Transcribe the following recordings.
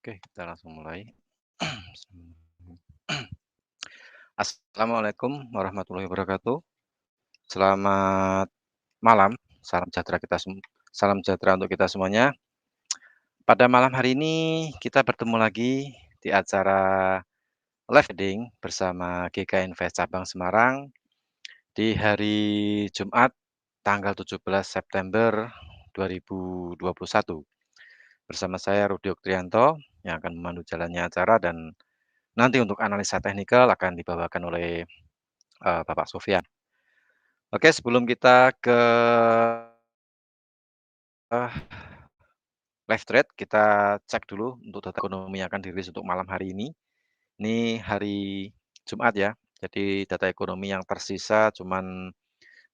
Oke, kita langsung mulai. Assalamualaikum warahmatullahi wabarakatuh. Selamat malam, salam sejahtera untuk kita semuanya. Pada malam hari ini kita bertemu lagi di acara live reading bersama GK Invest Cabang Semarang di hari Jumat tanggal 17 September 2021. Bersama saya Rudi Oktrianto yang akan memandu jalannya acara dan nanti untuk analisa teknikal akan dibawakan oleh Bapak Sofyan. Oke, sebelum kita ke live trade, kita cek dulu untuk data ekonomi yang akan dirilis untuk malam hari ini. Ini hari Jumat ya, jadi data ekonomi yang tersisa cuman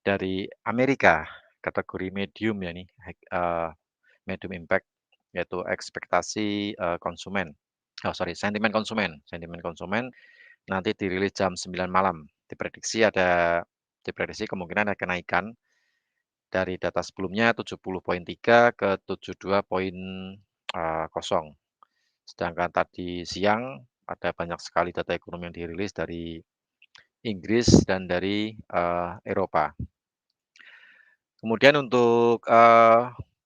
dari Amerika, kategori medium ya nih, medium impact, yaitu ekspektasi konsumen. Oh sorry, sentimen konsumen nanti dirilis jam 9 malam. Diprediksi kemungkinan ada kenaikan dari data sebelumnya 70,3 ke 72,0. Sedangkan tadi siang ada banyak sekali data ekonomi yang dirilis dari Inggris dan dari Eropa. Kemudian untuk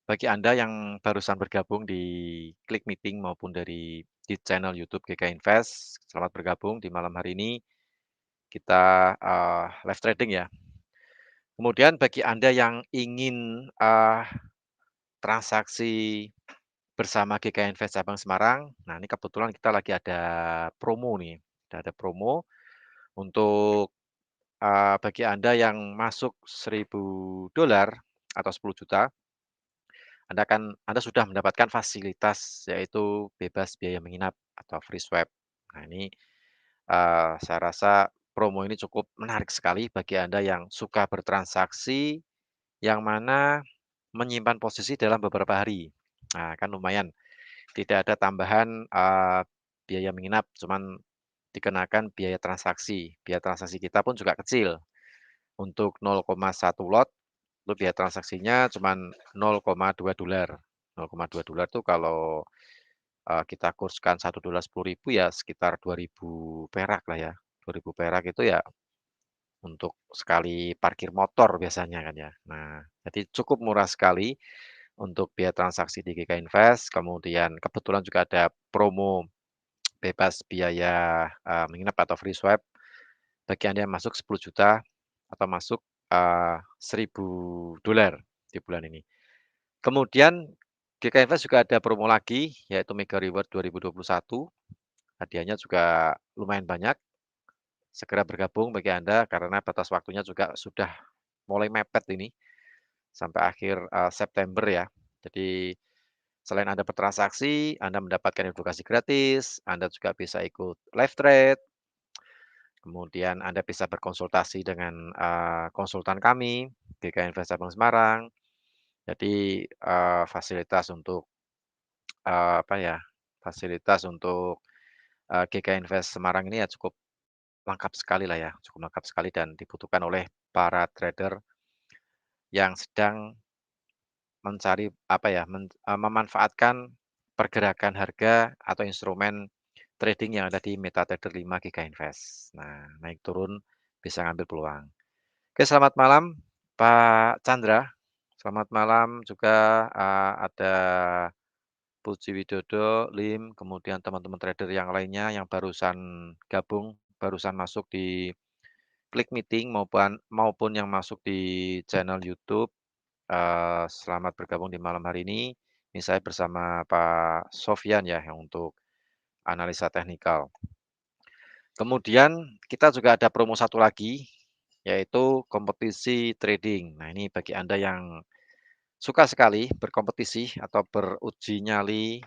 bagi Anda yang barusan bergabung di Klik Meeting maupun di channel YouTube GK Invest, selamat bergabung di malam hari ini. Kita live trading ya. Kemudian bagi Anda yang ingin transaksi bersama GK Invest Cabang Semarang, nah ini kebetulan kita lagi ada promo nih, ada promo untuk bagi Anda yang masuk $1.000 atau 10 juta, Anda sudah mendapatkan fasilitas yaitu bebas biaya menginap atau free swap. Nah ini, saya rasa promo ini cukup menarik sekali bagi Anda yang suka bertransaksi, yang mana menyimpan posisi dalam beberapa hari. Nah kan lumayan, tidak ada tambahan biaya menginap, cuman dikenakan biaya transaksi. Biaya transaksi kita pun juga kecil. Untuk 0,1 lot, itu biaya transaksinya cuman $0,2. $0,2 tuh kalau, kita kurskan $1 10.000 ya sekitar 2.000 perak lah ya. 2.000 perak itu ya untuk sekali parkir motor biasanya kan ya. Nah, jadi cukup murah sekali untuk biaya transaksi di GK Invest, kemudian kebetulan juga ada promo bebas biaya, menginap atau free swap bagi Anda yang masuk 10 juta atau masuk, $1.000 di bulan ini. Kemudian GK Invest juga ada promo lagi, yaitu Mega Reward 2021, hadiahnya juga lumayan banyak. Segera bergabung bagi Anda karena batas waktunya juga sudah mulai mepet ini, sampai akhir, September ya. Jadi selain Anda bertransaksi, Anda mendapatkan edukasi gratis, Anda juga bisa ikut live trade, kemudian Anda bisa berkonsultasi dengan, konsultan kami, GK Invest Cabang Semarang. Jadi, fasilitas untuk, apa ya, fasilitas untuk, GK Invest Semarang ini ya cukup lengkap sekali lah ya, cukup lengkap sekali dan dibutuhkan oleh para trader yang sedang mencari, apa ya, memanfaatkan pergerakan harga atau instrumen trading yang ada di MetaTrader 5 GK Invest. Nah, naik turun bisa ngambil peluang. Oke, selamat malam Pak Chandra. Selamat malam juga, ada Puji Widodo, Lim, kemudian teman-teman trader yang lainnya yang barusan gabung, barusan masuk di Klik Meeting maupun maupun yang masuk di channel YouTube. Selamat bergabung di malam hari ini. Ini saya bersama Pak Sofyan ya yang untuk analisa teknikal. Kemudian kita juga ada promo satu lagi, yaitu kompetisi trading. Nah ini bagi Anda yang suka sekali berkompetisi atau beruji nyali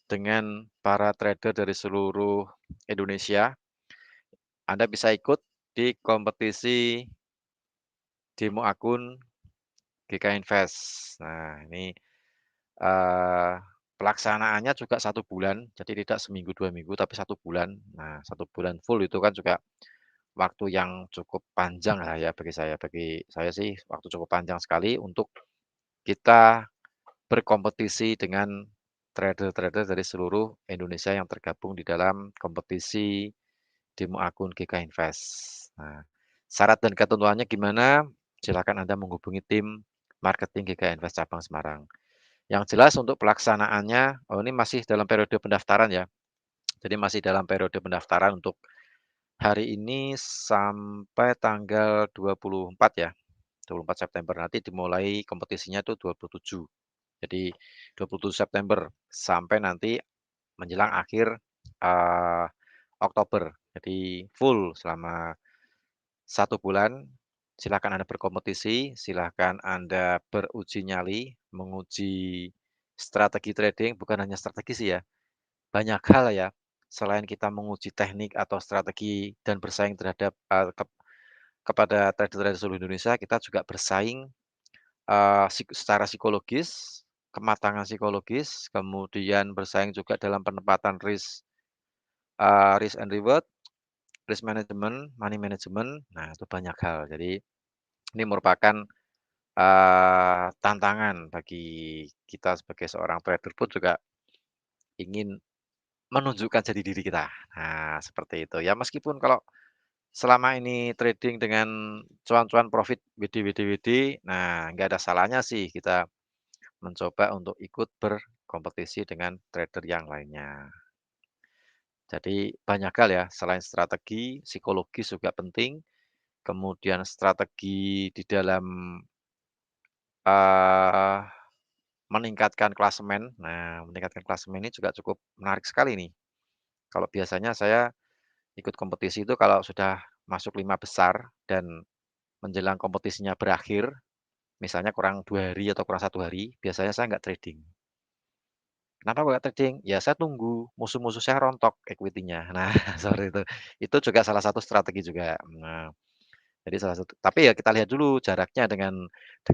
dengan para trader dari seluruh Indonesia, Anda bisa ikut di kompetisi demo akun GK Invest. Nah ini pelaksanaannya juga 1 bulan, jadi tidak seminggu, 2 minggu, tapi 1 bulan. Nah, 1 bulan full itu kan juga waktu yang cukup panjang lah ya bagi saya. Bagi saya sih waktu cukup panjang sekali untuk kita berkompetisi dengan trader-trader dari seluruh Indonesia yang tergabung di dalam kompetisi demo akun GK Invest. Nah, syarat dan ketentuannya gimana? Silakan Anda menghubungi tim marketing GK Invest cabang Semarang. Yang jelas untuk pelaksanaannya, ini masih dalam periode pendaftaran ya. Jadi masih dalam periode pendaftaran untuk hari ini sampai tanggal 24 ya, 24 September. Nanti dimulai kompetisinya itu 27. Jadi 27 September sampai nanti menjelang akhir, eee, Oktober. Jadi full selama 1 bulan, silakan Anda berkompetisi, silakan Anda beruji nyali, menguji strategi trading, bukan hanya strategi sih ya, banyak hal ya, selain kita menguji teknik atau strategi dan bersaing terhadap, kepada trader-trader seluruh Indonesia, kita juga bersaing, secara psikologis, kematangan psikologis, kemudian bersaing juga dalam penempatan risk and reward, risk management, money management, nah itu banyak hal. Jadi ini merupakan, tantangan bagi kita sebagai seorang trader pun juga ingin menunjukkan jati diri kita. Nah, seperti itu. Ya meskipun kalau selama ini trading dengan cuan-cuan profit WD, nah nggak ada salahnya sih kita mencoba untuk ikut berkompetisi dengan trader yang lainnya. Jadi banyak hal ya, selain strategi, psikologis juga penting, kemudian strategi di dalam, eee, meningkatkan klasemen. Nah, meningkatkan klasemen ini juga cukup menarik sekali nih. Kalau biasanya saya ikut kompetisi itu kalau sudah masuk 5 besar dan menjelang kompetisinya berakhir, misalnya kurang 2 hari atau kurang 1 hari, biasanya saya nggak trading. Kenapa kok nggak trading? Ya saya tunggu musuh-musuh saya rontok equity-nya. Nah, seperti itu. Itu juga salah satu strategi juga. Nah, jadi salah satu tapi ya kita lihat dulu jaraknya dengan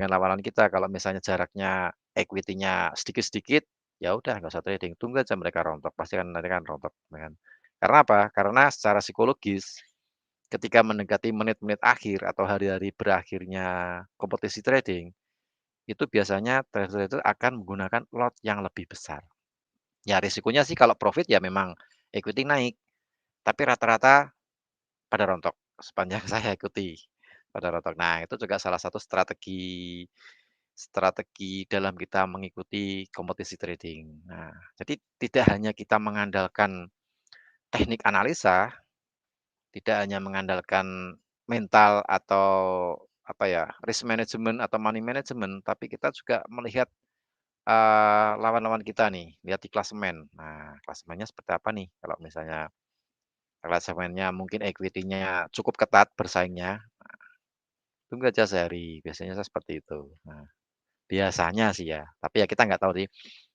lawanan kita. Kalau misalnya jaraknya equity-nya sedikit-sedikit, ya udah nggak usah trading, tunggu aja mereka rontok, pasti kan nanti kan rontok, ya kan. Karena apa? Karena secara psikologis ketika mendekati menit-menit akhir atau hari-hari berakhirnya kompetisi trading, itu biasanya trader-trader akan menggunakan lot yang lebih besar. Ya risikonya sih kalau profit ya memang equity naik, tapi rata-rata pada rontok sepanjang saya ikuti, pada rontok. Nah itu juga salah satu strategi strategi dalam kita mengikuti kompetisi trading. Nah, jadi tidak hanya kita mengandalkan teknik analisa, tidak hanya mengandalkan mental atau apa ya, risk management atau money management, tapi kita juga melihat, lawan-lawan kita nih, lihat di klasemen. Nah, klasemennya seperti apa nih kalau misalnya klasemennya mungkin equity-nya cukup ketat bersaingnya, tunggu aja sehari, biasanya saya seperti itu. Nah, biasanya sih ya, tapi ya kita nggak tahu sih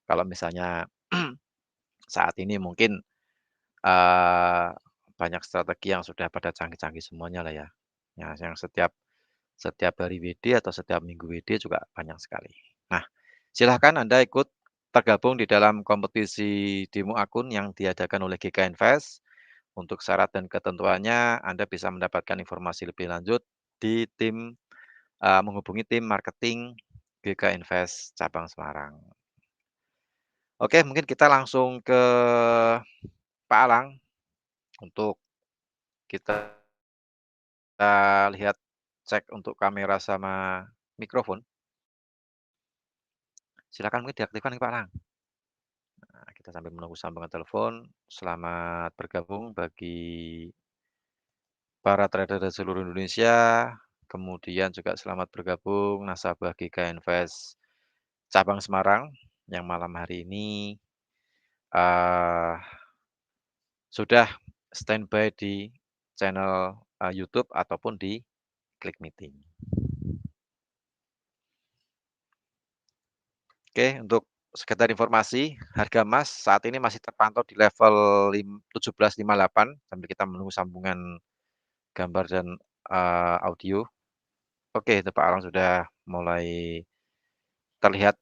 kalau misalnya saat ini mungkin, eee, banyak strategi yang sudah pada canggih-canggih semuanya lah ya. Ya yang setiap setiap hari WD atau setiap minggu WD juga banyak sekali. Nah, silahkan Anda ikut tergabung di dalam kompetisi demo akun yang diadakan oleh GK Invest. Untuk syarat dan ketentuannya Anda bisa mendapatkan informasi lebih lanjut di menghubungi tim marketing GK Invest cabang Semarang. Oke, mungkin kita langsung ke Pak Alang untuk kita lihat cek untuk kamera sama mikrofon. Silakan mungkin diaktifkan nih Pak Alang. Nah, kita sambil menunggu sambungan telepon, selamat bergabung bagi para trader dari seluruh Indonesia, kemudian juga selamat bergabung nasabah GK Invest cabang Semarang yang malam hari ini, eee, sudah standby di channel, YouTube ataupun di Klik Meeting. Oke, untuk sekedar informasi, harga emas saat ini masih terpantau di level 17.58 sambil kita menunggu sambungan gambar dan, audio. Oke, itu Pak Alang sudah mulai terlihat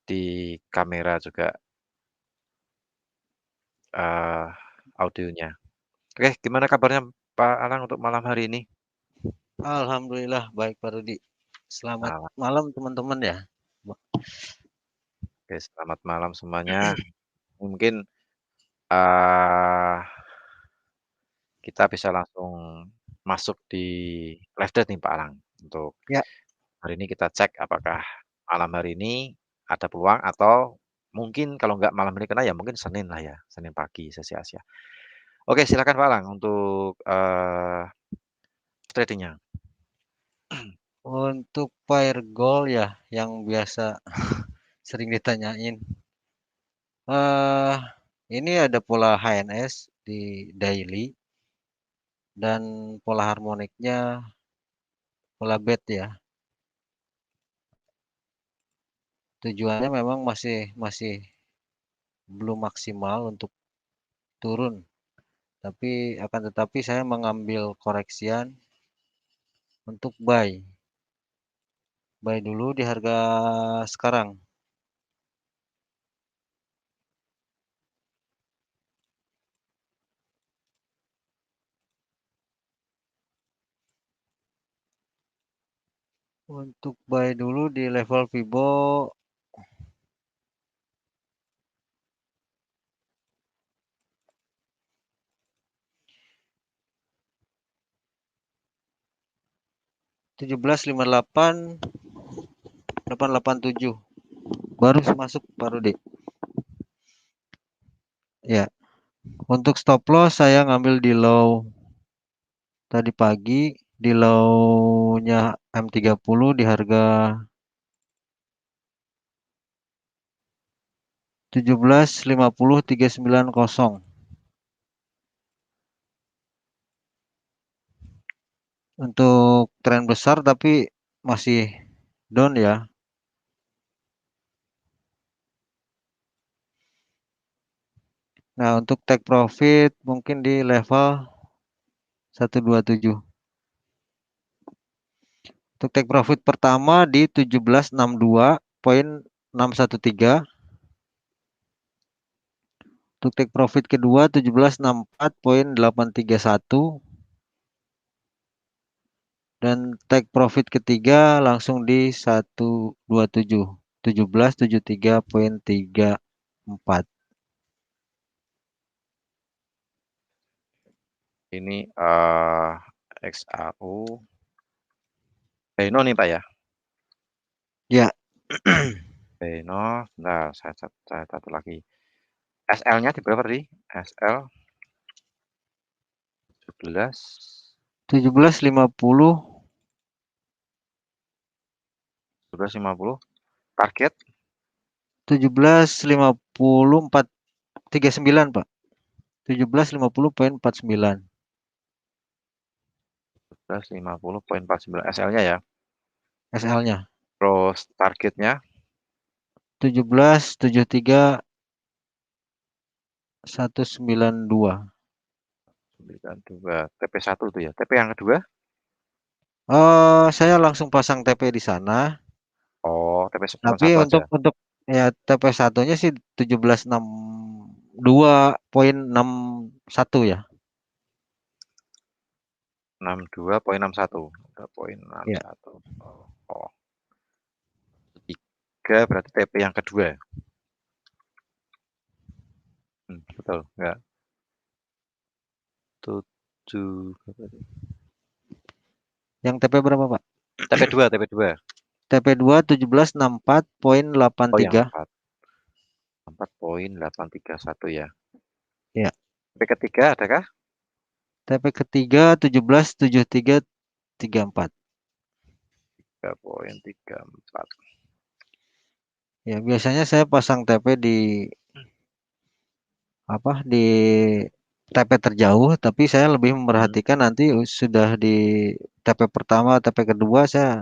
di kamera juga, eee, audionya. Oke, gimana kabarnya Pak Alang untuk malam hari ini? Alhamdulillah baik Pak Rudi. Selamat Malam. malam teman-teman ya. Oke, selamat malam semuanya. mungkin eh kita bisa langsung masuk di live chat nih Pak Alang. Untuk Ya, hari ini kita cek apakah malam hari ini ada peluang atau mungkin kalau nggak malam ini kena ya mungkin Senin lah ya, Senin pagi sesi Asia. Oke, silakan Pak Alang untuk tradingnya. untuk fire goal ya yang biasa sering ditanyain. eh ini ada pola HNS di daily dan pola harmoniknya pola bet ya. Tujuannya memang masih masih belum maksimal untuk turun, tapi akan tetapi saya mengambil koreksian untuk buy. Buy dulu di harga sekarang. Untuk buy dulu di level Fibo 17.58 887. Baru masuk Pak Rudi. Ya, untuk stop loss saya ngambil di low tadi pagi, di low-nya M30 di harga 17.50 390. Untuk tren besar tapi masih down ya. Nah, untuk take profit mungkin di level 127. Untuk take profit pertama di 17.62.613. Untuk take profit kedua 17.64.831. Dan take profit ketiga langsung di 127. 17.73.34. Ini XAU Beno nih Pak ya. Ya, Beno, nah saya satu lagi. SL-nya di berapa tadi? SL 17 17.50 17.50 target 17.54 Pak. 17.50.49 17.50.49 SL-nya ya. SL-nya. Terus targetnya 17.73.192. 92 TP1 tuh ya. TP yang kedua? Saya langsung pasang TP di sana. Oh, TP cuma Tapi satu aja. untuk ya TP satunya sih 17.62.61 ya. 62.61. 2.61. Ya. Oh, oh. 3 berarti TP yang kedua. Betul, enggak. 7 Yang TP berapa Pak? TP2, TP2. TP2 Oh, yang 17.64.83. 4. 4.831 ya. Ya. TP ketiga adakah? TP ketiga 17.73.34. 3.34. Ya, biasanya saya pasang TP di apa di TP terjauh, tapi saya lebih Hmm. memperhatikan nanti sudah di TP pertama, TP kedua saya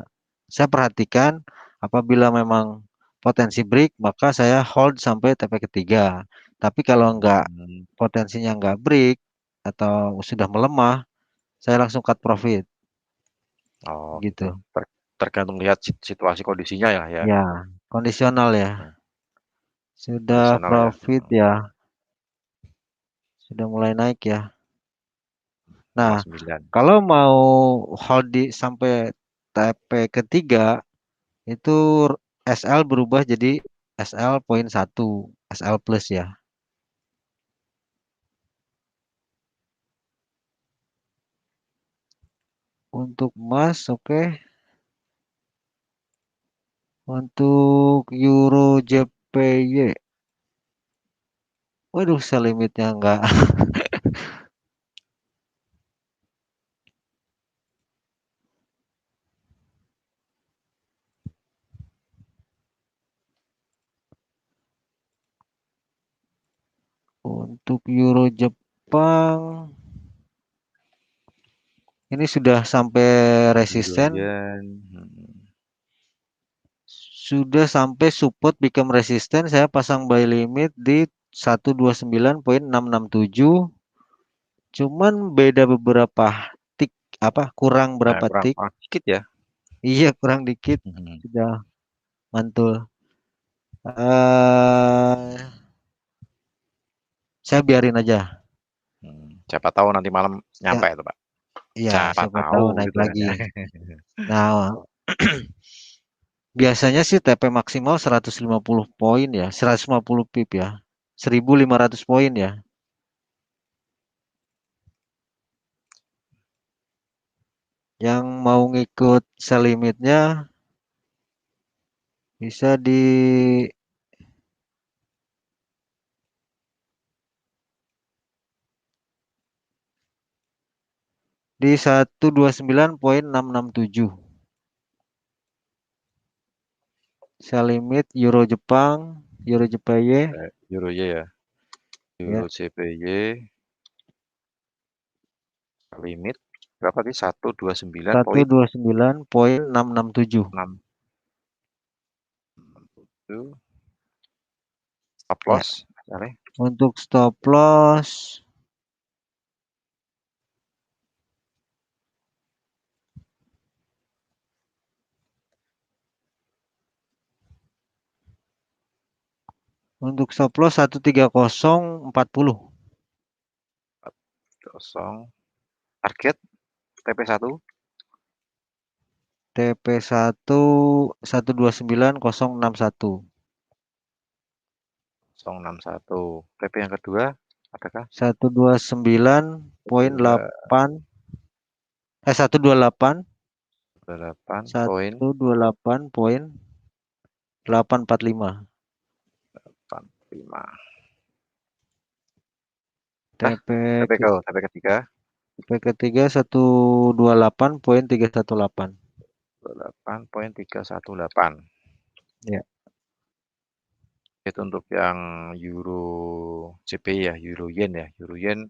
perhatikan apabila memang potensi break, maka saya hold sampai TP ketiga. Tapi kalau enggak Hmm. potensinya enggak break atau sudah melemah, saya langsung cut profit Oh, gitu. gitu. Tergantung lihat situasi kondisinya ya, ya. Ya, kondisional ya. Nah, Sudah kondisional ya. profit ya, sudah mulai naik ya. Nah, 59. kalau mau hold di sampai TP ketiga itu SL berubah jadi SL poin satu, SL plus ya. Untuk emas, oke. Untuk Euro JPY. Waduh, sell limitnya enggak. Untuk Euro Jepang, ini sudah sampai Euro resisten, yen, sudah sampai support become resisten. Saya pasang buy limit di 129,667. Cuman beda beberapa tik, apa kurang nah berapa kurang tik. kurang dikit ya. Iya, kurang dikit Mhm, sudah mantul. eh saya biarin aja. siapa tahu nanti malam Ya, nyampe itu, Pak. iya, Siapa siapa tahu tahu naik gitu kan lagi. ya. Nah, biasanya sih TP maksimal 150 poin ya, 150 pip ya. 1.500 poin ya. Yang mau ngikut sell limitnya bisa di 129,667. Sell limit Euro Jepang, Euro JPY Euro Y ya. ya Euro JPY limit berapa tadi? 129,667. 129,667 stop Ya, loss. Misalnya untuk stop loss, untuk stop loss 130,40. kosong. Target TP1 TP1 129,061. 061. TP yang kedua adakah? 2 129,8 128 8 poin 128,845. 45. Nah, TP TP ke TP ketiga TP ketiga 128,318. 28,318. Ya, Itu untuk yang Euro JP ya, Euro Yen ya. Euro Yen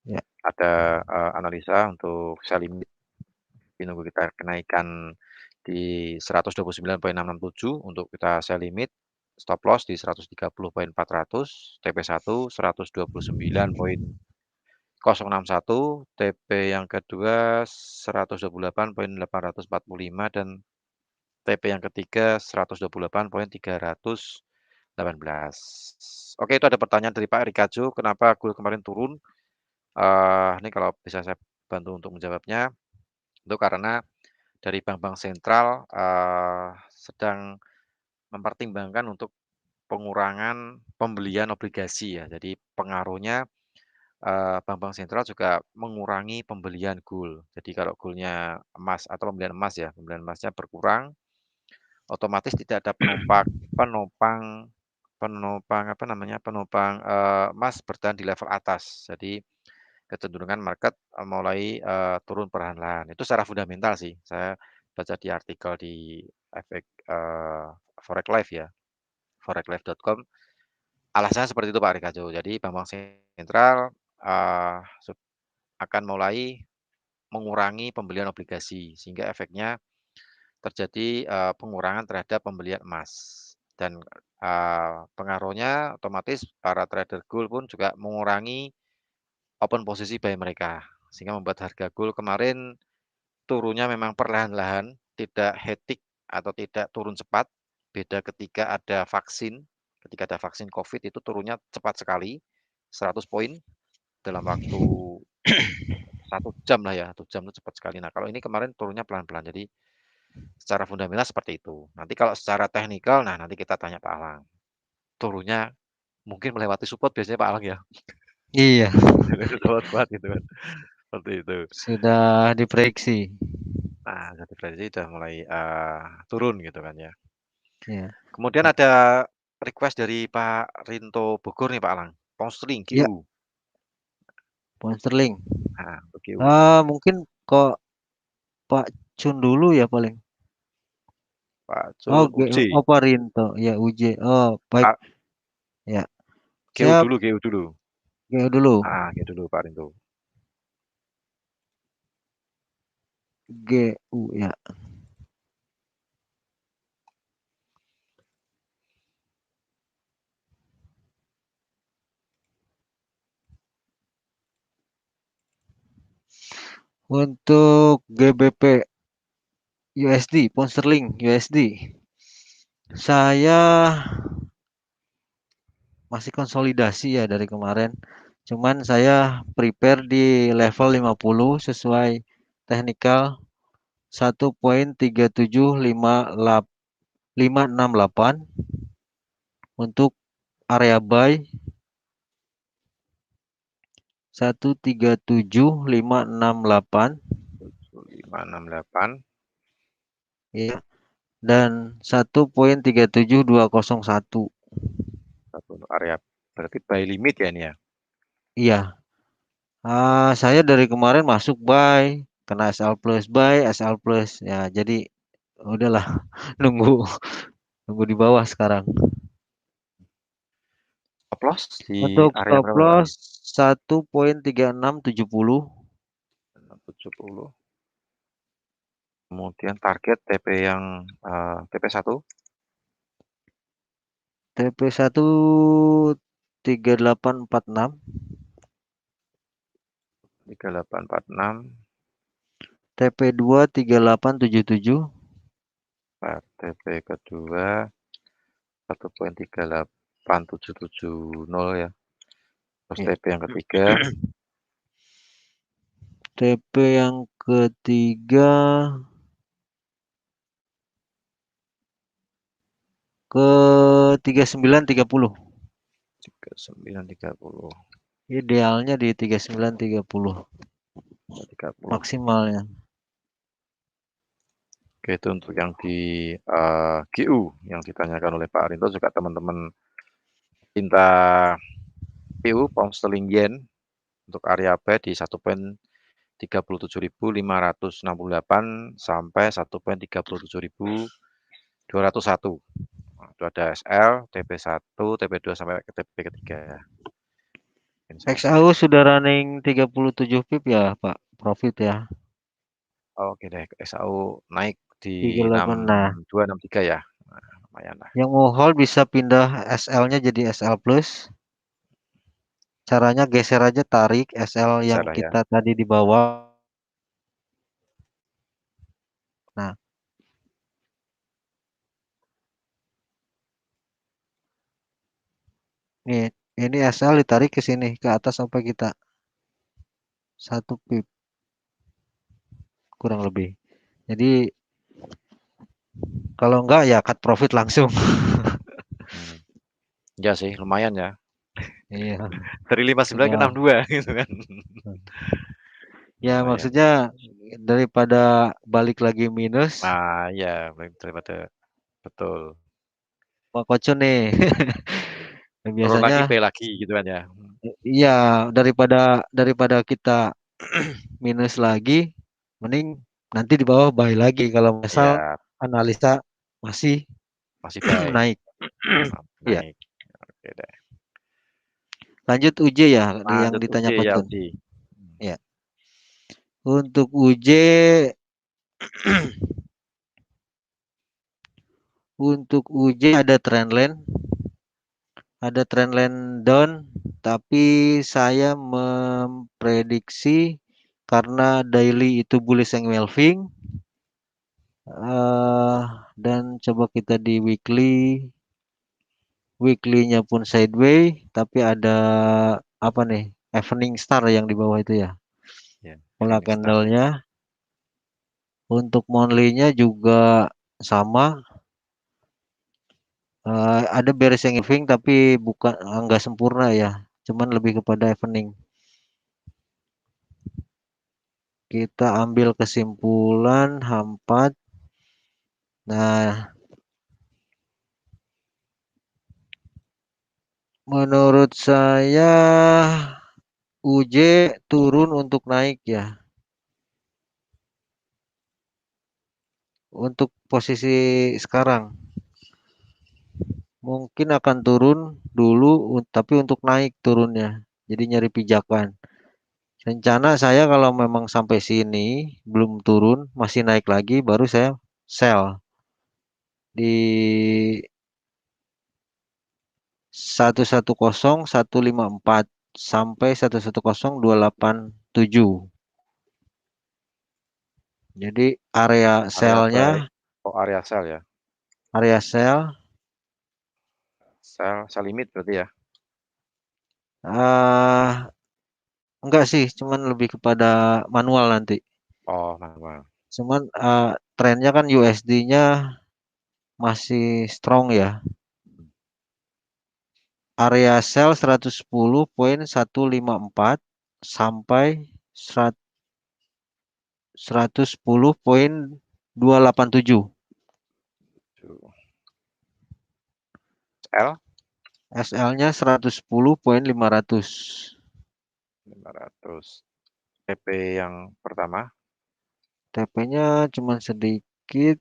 ya, ada analisa untuk sell limit nunggu kita kenaikan di 129,667 untuk kita sell limit, stop loss di 130,400, TP1 129,061, TP yang kedua 128,845 dan TP yang ketiga 128,318. Oke, itu ada pertanyaan dari Pak Rikajo, kenapa gold kemarin turun? Ini kalau bisa saya bantu untuk menjawabnya, itu karena dari bank-bank sentral, sedang mempertimbangkan untuk pengurangan pembelian obligasi ya. Jadi pengaruhnya, bank-bank sentral juga mengurangi pembelian gold. Jadi kalau gold-nya emas atau pembelian emas ya, pembelian emasnya berkurang, otomatis tidak ada penopang penopang apa namanya, penopang, emas bertahan di level atas. Jadi kecenderungan market, mulai, turun perlahan-lahan. Itu secara fundamental sih, saya baca di artikel di efek, Forex Live ya, foreclive.com, alasannya seperti itu Pak Rikajo. Jadi bank-bank sentral, eee, sud akan mulai mengurangi pembelian obligasi, sehingga efeknya terjadi, pengurangan terhadap pembelian emas. Dan, pengaruhnya otomatis para trader gold pun juga mengurangi open posisi buy mereka, sehingga membuat harga gold kemarin turunnya memang perlahan-lahan, tidak hektik atau tidak turun cepat. Beda ketika ada vaksin Covid itu turunnya cepat sekali, 100 poin dalam waktu 1 jam lah ya, 1 jam itu cepat sekali. Nah, kalau ini kemarin turunnya pelan-pelan, jadi secara fundamental seperti itu. Nanti kalau secara teknikal, nah nanti kita tanya Pak Alang. Turunnya mungkin melewati support biasanya Pak Alang ya, iya. support kuat gitu kan. seperti itu. Sudah diprediksi. Nah, jadi prediksi udah mulai, turun gitu kan ya. Ya. Kemudian ada request dari Pak Rinto Bogor nih Pak Alang, Poundsterling Ya, GU. pound sterling. Nah, untuk GU. Mungkin kok Pak Cun dulu ya paling. Pak Oh, Cun UJ. Pak Rinto. Ya, UJ. Oh, baik. Ah, Ya, GU siap. dulu GU dulu. Dulu. GU dulu Pak Rinto. GU ya. Untuk GBP USD, pound sterling USD. Saya masih konsolidasi ya dari kemarin. Cuman saya prepare di level 50 sesuai technical 1.37568 untuk area buy 1.37568 7568. ya, dan 1.37201. Satu untuk area. Berarti by limit ya ini ya. Iya, saya dari kemarin masuk buy, kena SL plus buy, SL plus ya, jadi udahlah nunggu nunggu di bawah sekarang. Stop loss di Untuk area stop berapa Pak loss ini? 1.3670. 70. Kemudian target TP yang TP1 TP1 3846, 3846. TP2 3877, TP kedua 1.38770 ya. Terus ya. TP yang ketiga TP yang ketiga ke 3930. 3930. Idealnya di 3930 30. maksimalnya. Oke, itu untuk yang di GU yang ditanyakan oleh Pak Rinto juga teman-teman minta PU pound sterling yen untuk area buy di 1.37.568 sampai 1.37.201. Nah, itu ada SL, TP1, TP2 sampai ke TP ketiga. Ini semuanya. XAU sudah running 37 pip ya, Pak. Profit ya. Oke deh, SAU naik di 38. Nah, 62, 63 ya. Nah, lumayan lah. yang mau hold bisa pindah SL-nya jadi SL plus. Caranya geser aja, tarik SL Bisa yang lah ya. kita tadi di bawah. Nah, nih, ini SL ditarik ke sini, ke atas sampai kita 1 pip kurang lebih. Jadi kalau enggak ya cut profit langsung. Hmm. Ya sih, lumayan ya. Iya, Dari 59 ke sudah. 62 gitu kan. Ya Lumayan. maksudnya daripada balik lagi minus, Nah, ya daripada betul. Pak Koco nih. Turun lagi Biasanya pay lagi gitu kan ya. iya, daripada daripada kita minus lagi, mending nanti di bawah buy lagi kalau misal Ya, analisa masih masih buy. naik. Iya, Naik. Oke deh. lanjut UJ ya yang Lanjut ditanya UJ ya Kocun. UJ. Ya, untuk UJ, untuk UJ ada trendline down, tapi saya memprediksi karena daily itu bullish engulfing, eh dan coba kita di weekly-nya pun sideways, tapi ada apa nih? Evening star yang di bawah itu ya. Ya, Pola Evening Star ya. candlenya. Untuk monthly-nya juga sama. Ada bearish engulfing tapi bukan nggak sempurna ya. Cuman lebih kepada evening. kita ambil kesimpulan H4. Nah, menurut saya UJ turun untuk naik ya. Untuk posisi sekarang mungkin akan turun dulu, tapi untuk naik turunnya. Jadi nyari pijakan. Rencana saya kalau memang sampai sini belum turun, masih naik lagi, baru saya sell di 110 154 sampai 110 287. Jadi area Area sellnya, buy, oh area sell ya. area sell Sell limit berarti ya. eh enggak sih, cuman lebih kepada manual nanti. Oh, manual. Cuman trennya kan USD-nya masih strong ya. Area sell 110,154 sampai 110,287. Tuh. L SL-nya 110,500. 500. TP yang pertama, TP-nya cuman sedikit.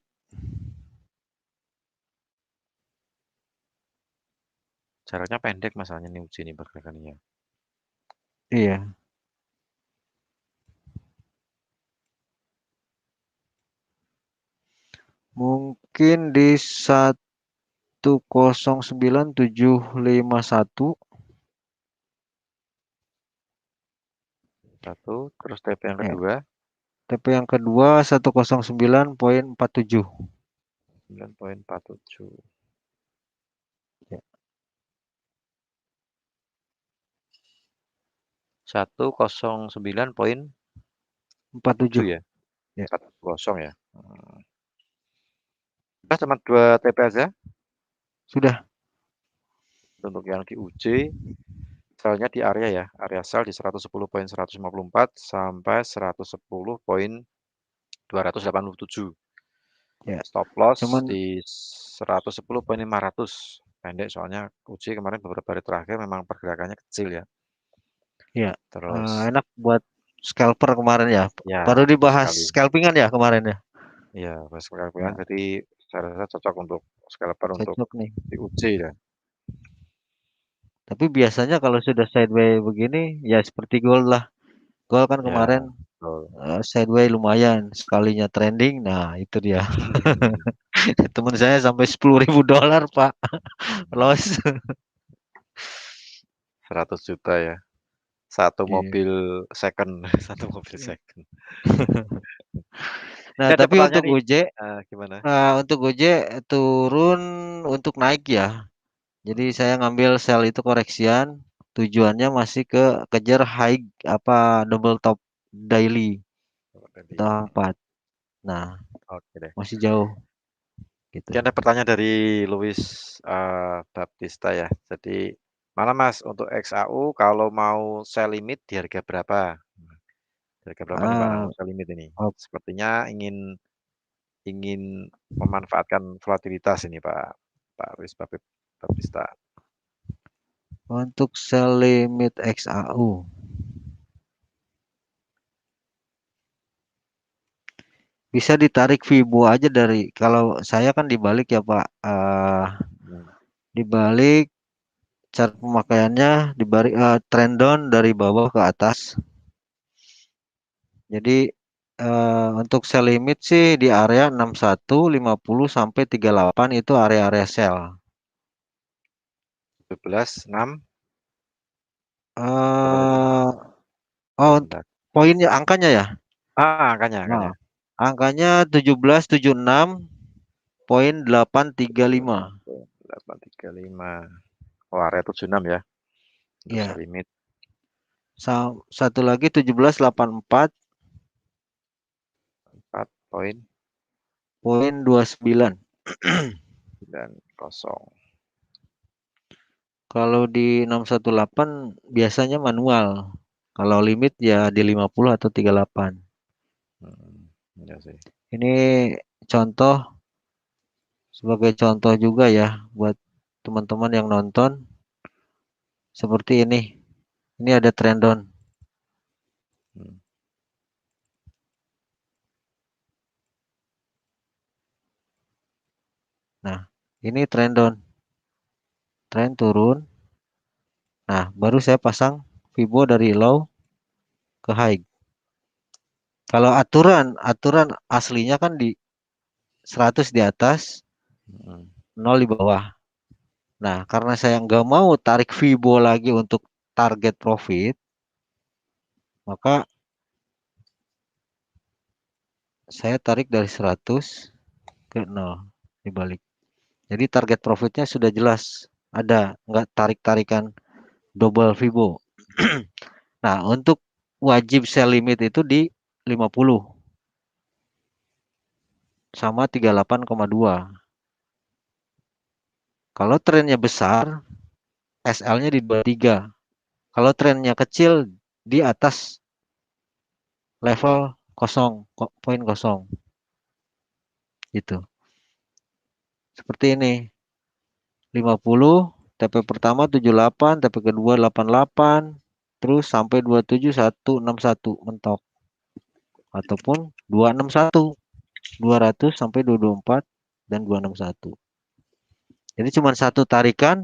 jaraknya pendek masalahnya nih uji nih pergerakannya. Iya, mungkin di 109,751. Satu, terus TP yang Ya, kedua, TP yang kedua 109,47. 9,47. Ya, 109,7 47. ya. Ya, 110 ya. Kita cuma dua TP aja sudah. untuk yang di UJ. Selnya di area ya, area sell di 110,154 sampai 110,287. Ya, Stop loss cuman di 110,500. Pendek soalnya UJ kemarin beberapa hari terakhir memang pergerakannya kecil ya. ya, Terus enak buat scalper kemarin ya. ya Baru betul dibahas sekali. scalpingan ya kemarin ya. Iya, pas pergerakan Nah, jadi saya rasa cocok untuk scalper untuk cocok nih. di UJ ya. Tapi biasanya kalau sudah sideways begini ya seperti gold lah. Gold kan kemarin Ya, betul. sideways lumayan, sekalinya trending. Nah, itu dia. Temen saya sampai $10.000 Pak. Loss. 100 juta ya. Satu Iya. mobil second, satu mobil second. Nah, Ini ada tapi pertanyaan untuk nih, UJ, gimana? turun untuk naik ya. Jadi Mhm, saya ngambil sell itu koreksian, tujuannya masih ke kejar high apa double top daily atau tadi. 4. Nah, Oke deh. masih jauh gitu. Ini ada pertanyaan dari Luis Baptista ya. Jadi, mana Mas untuk XAU kalau mau sell limit di harga berapa? Di harga berapa nih Pak Ah, mau sell limit ini? oh, Sepertinya ingin ingin memanfaatkan volatilitas ini Pak Luis Baptista. untuk sell limit XAU bisa ditarik Fibo aja dari kalau saya kan dibalik ya Pak. Hmm, Dibalik cara pemakaiannya dibalik trend down dari bawah ke atas. Jadi untuk sell limit sih di area 61 50 sampai 38 itu area-area sell. 17, 6, berapa tadi? eh oh, untuk 18. poinnya angkanya ya. Angkanya, Nah, angkanya. angkanya 1776,835. 835. Oh, area 76 ya untuk sell Ya, limit satu lagi 1784,29. 4,90. Kalau di 618 biasanya manual. Kalau limit ya di 50 atau 38. Iya sih. Ini contoh sebagai contoh juga ya buat teman-teman yang nonton seperti ini. Ini ada trendon. Hmm. Nah, ini trendon. Tren turun. Nah, baru saya pasang Fibo dari low ke high. Kalau aturan aturan aslinya kan di 100 di atas, Hmm. 0 di bawah. Nah, karena saya nggak mau tarik Fibo lagi untuk target profit, maka saya tarik dari 100 ke 0 dibalik. Jadi target profitnya sudah jelas. Ada, nggak tarik-tarikan double Fibo. Nah, untuk wajib sell limit itu di 50 sama 38,2. Kalau trennya besar, SL-nya di 23. Kalau trennya kecil di atas level kosong, poin kosong. Gitu. Seperti ini. 50, TP pertama 78, TP kedua 88, terus sampai 27161 mentok. Ataupun 261, 200 sampai 224 dan 261. Jadi cuma satu tarikan,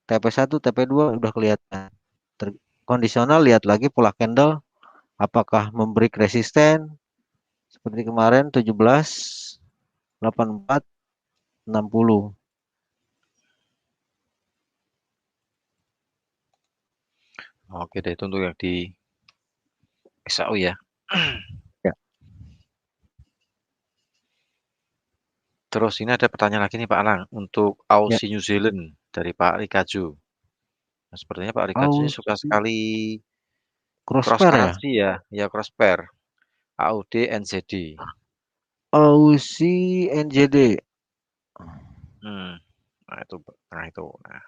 TP1, TP2 udah kelihatan. Kondisional lihat lagi pola candle apakah memberi resisten seperti kemarin 17, 84, 60. Oke deh, itu untuk yang di XAU ya. Ya, Terus ini ada pertanyaan lagi nih Pak Alang untuk ya. Aussie New Zealand dari Pak Rikaju. Nah, sepertinya Pak Rikaju ini suka Aussie sekali cross Crosspair ya? currency ya, ya cross pair, AUD NZD. Aussie NJD. Hmm. Nah itu, nah itu. Nah,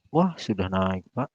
Wah, sudah naik, Pak.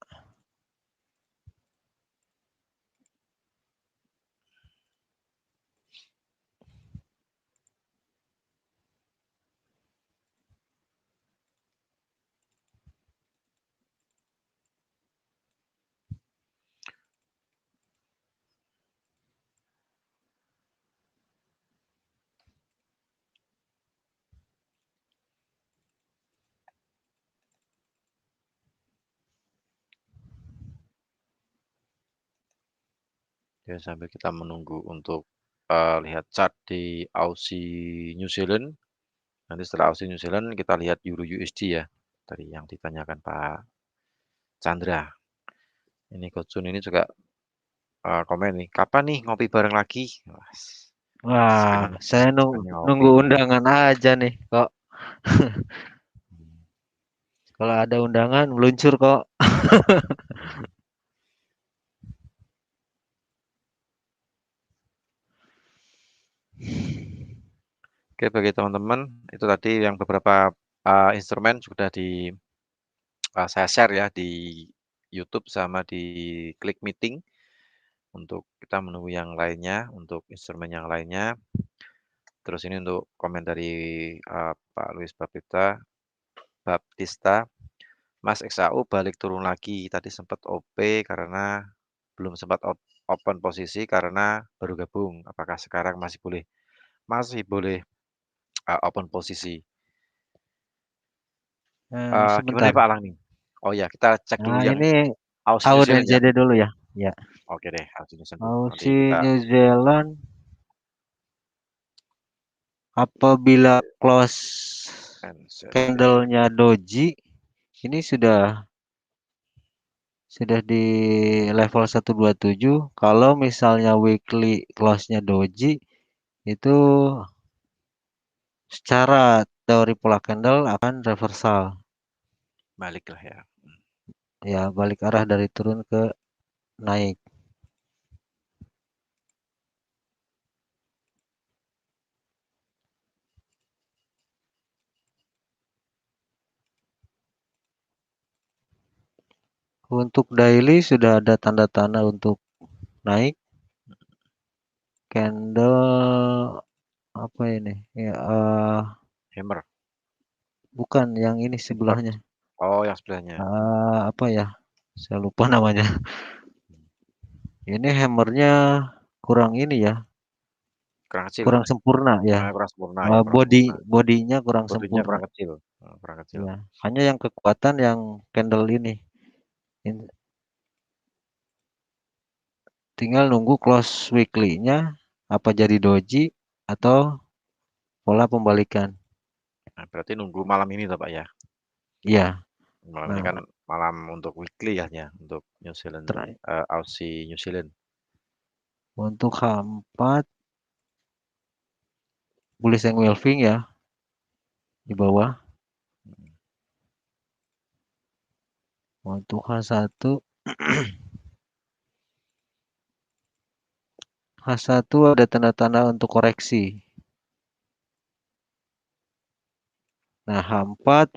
ya sambil kita menunggu untuk lihat chart di Aussie New Zealand. Nanti setelah Aussie New Zealand kita lihat Euro USD ya. Tadi yang ditanyakan Pak Chandra. Ini Coach Jun ini juga komen nih, kapan nih ngopi bareng lagi? Wah, Wah, sekalian saya sekalian ngopi nunggu nih. undangan aja nih kok. Hmm. Kalau ada undangan meluncur kok. Oke, bagi teman-teman, itu tadi yang beberapa instrumen sudah saya share ya di YouTube sama di Klik Meeting untuk kita menunggu yang lainnya, untuk instrumen yang lainnya. Terus ini untuk komen dari Pak Luis Baptista, Mas XAU balik turun lagi. Tadi sempat OP karena belum sempat open posisi karena baru gabung. Apakah sekarang masih boleh open posisi? Gimana Sebentar. nih Pak Alang nih? Oh ya, kita cek dulu Nah, yang ini Aussie New AUD Zealand ya. NJD dulu ya. Ya. Oke deh, Aussie New Zealand dulu. Nanti Aussie kita New Zealand apabila close NZD. candlenya doji ini sudah di level 127. Kalau misalnya weekly close-nya doji itu secara teori pola candle akan reversal. Balik lah ya. Ya, balik arah dari turun ke naik. Untuk daily sudah ada tanda-tanda untuk naik. candle apa ini? Ya, Hammer, bukan yang ini support. sebelahnya. Oh, yang sebelahnya. Apa ya? Saya lupa namanya. Ini hammernya kurang ini ya, Kurang kecil. kurang sempurna ya. Kurang sempurna ya, kurang Body sempurna. bodinya kurang Bodinya sempurna. kurang kecil. Kurang kecil. Ya, hanya yang kekuatan yang candle ini. Tinggal nunggu close weekly-nya apa jadi doji atau pola pembalikan. Nah, berarti nunggu malam ini toh Pak ya. Iya. Malam ini Nah, kan malam untuk weekly ya, untuk New Zealand, ter- Aussie New Zealand. untuk H4 bullish and Welving ya di bawah. Untuk H1 H1 ada tanda-tanda untuk koreksi. Nah, H4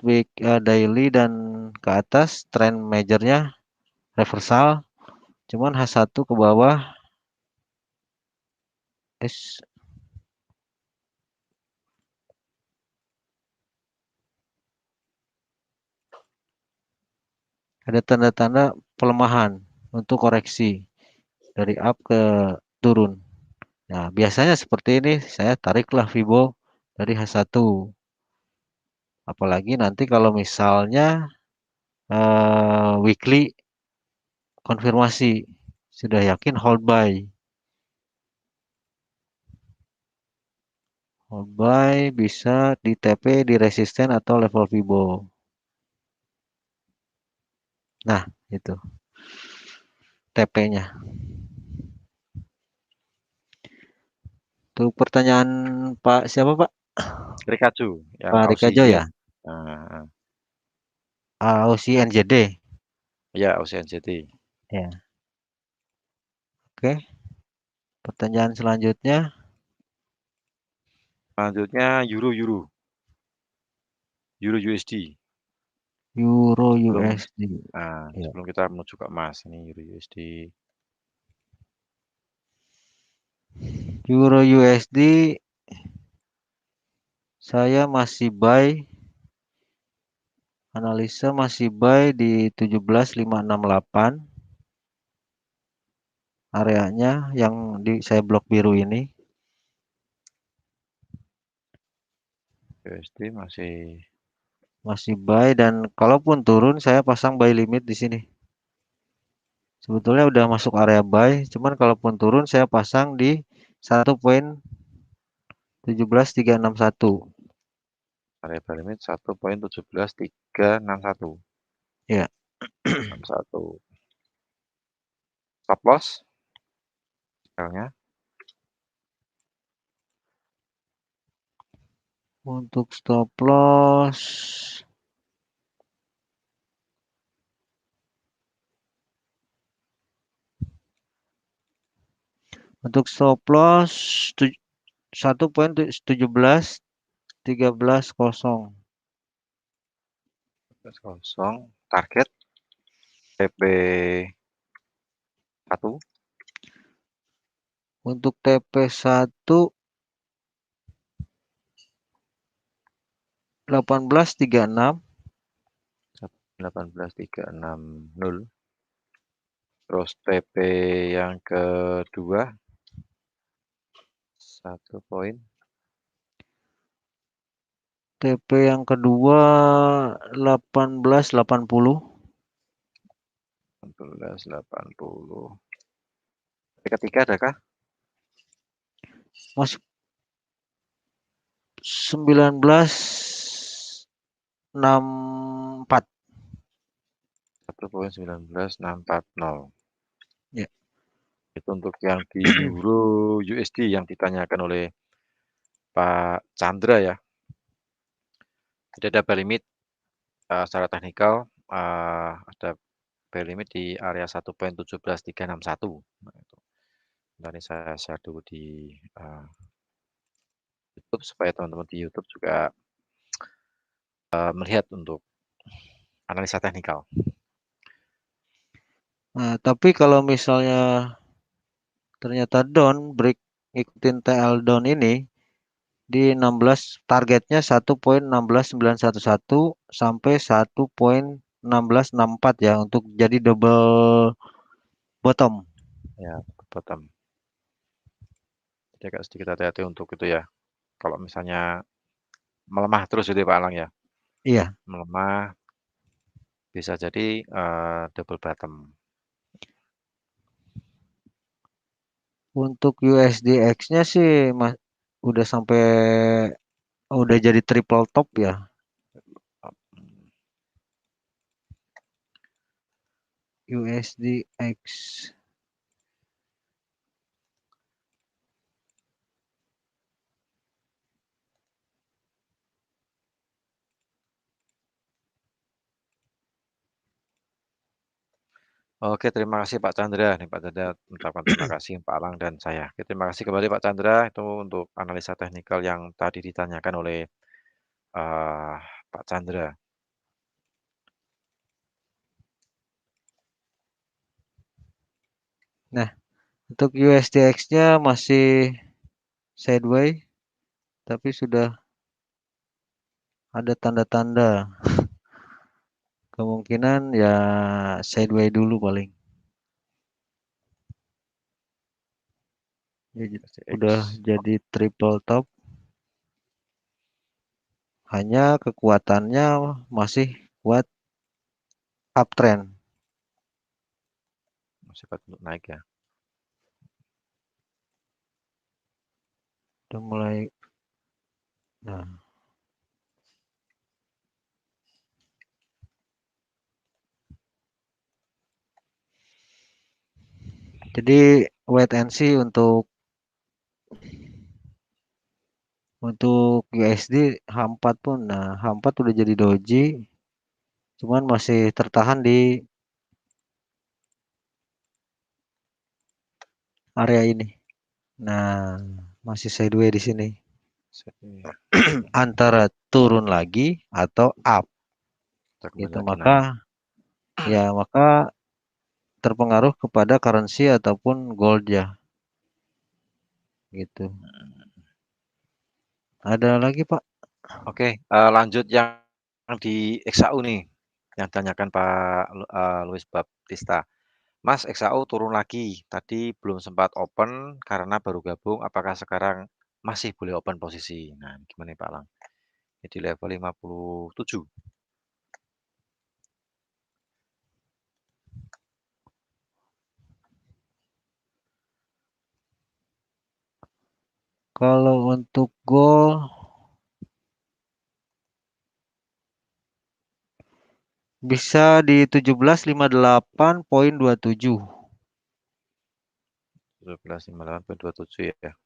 daily dan ke atas trend majornya reversal. Cuman H1 ke bawah es ada tanda-tanda pelemahan untuk koreksi dari up ke turun. Nah, biasanya seperti ini saya tariklah Fibo dari H1. Apalagi nanti kalau misalnya weekly konfirmasi sudah yakin hold buy. Hold buy bisa di TP di resisten atau level Fibo. Nah, itu TP-nya. Tuh pertanyaan Pak siapa Pak? Rikaju yang Pak Aussie Rikajo Yen. ya? Nah, Aussie NJD. ya Aussie NZT. Ya, oke. Pertanyaan selanjutnya Selanjutnya Euro Euro. Euro USD. Euro Sebelum USD. Ya. sebelum kita menuju ke emas ini Euro USD. Euro USD saya masih buy, analisa masih buy di 17.568 areanya yang di saya blok biru ini USD masih masih buy dan kalaupun turun saya pasang buy limit di sini. Sebetulnya udah masuk area buy, cuman kalaupun turun saya pasang di 1.17361. area limit 1.17361. Ya, 61. Stop loss misalnya untuk stop loss untuk stop loss 1.1713 kosong target TP 1 untuk TP1 1836 18360. Terus TP yang kedua 1 poin TP yang kedua 1880 1480. TP ketiga adakah? masuk 1964 1.19640. ya. Itu untuk yang di Euro USD yang ditanyakan oleh Pak Chandra ya. Jadi ada buy limit secara teknikal ada buy limit di area 1.17361. Nah, itu. Nanti saya share dulu di YouTube supaya teman-teman di YouTube juga melihat untuk analisa teknikal. Nah, tapi kalau misalnya ternyata down break ngikutin TL down ini di 16, targetnya 1,16911 sampai 1,1664 ya untuk jadi double bottom. Ya, bottom. Jadi agak sedikit hati-hati untuk itu ya. Kalau misalnya melemah terus itu ya Pak Alang ya. Iya, Melemah bisa jadi double bottom. untuk USDX-nya sih udah sampai udah jadi triple top ya. USDX. Oke, terima kasih Pak Chandra. Nih Pak Chandra mengucapkan terima kasih Pak Alang dan saya. Oke, terima kasih kembali Pak Chandra itu untuk analisa teknikal yang tadi ditanyakan oleh eh, Pak Chandra. Nah, untuk USDX-nya masih sideways, tapi sudah ada tanda-tanda kemungkinan ya sideways dulu paling. Udah STX. jadi triple top, hanya kekuatannya masih kuat uptrend. Sifat untuk naik ya. Udah mulai. Nah, jadi wait and see untuk USD H4 pun. Nah, H4 udah jadi doji, cuman masih tertahan di area ini. Nah, masih sideways di sini. Iya. Antara turun lagi atau up Kita kembali gitu. lagi Maka naik. maka terpengaruh kepada currency ataupun gold ya gitu. Ada lagi, Pak? Oke, lanjut yang di XAU nih, yang ditanyakan Pak Louis Baptista. Mas, XAU turun lagi, tadi belum sempat open karena baru gabung, apakah sekarang masih boleh open posisi? Nah, gimana nih Pak Lang? Jadi level 57. Kalau untuk gold bisa di 1758,27. 17,58,27 ya,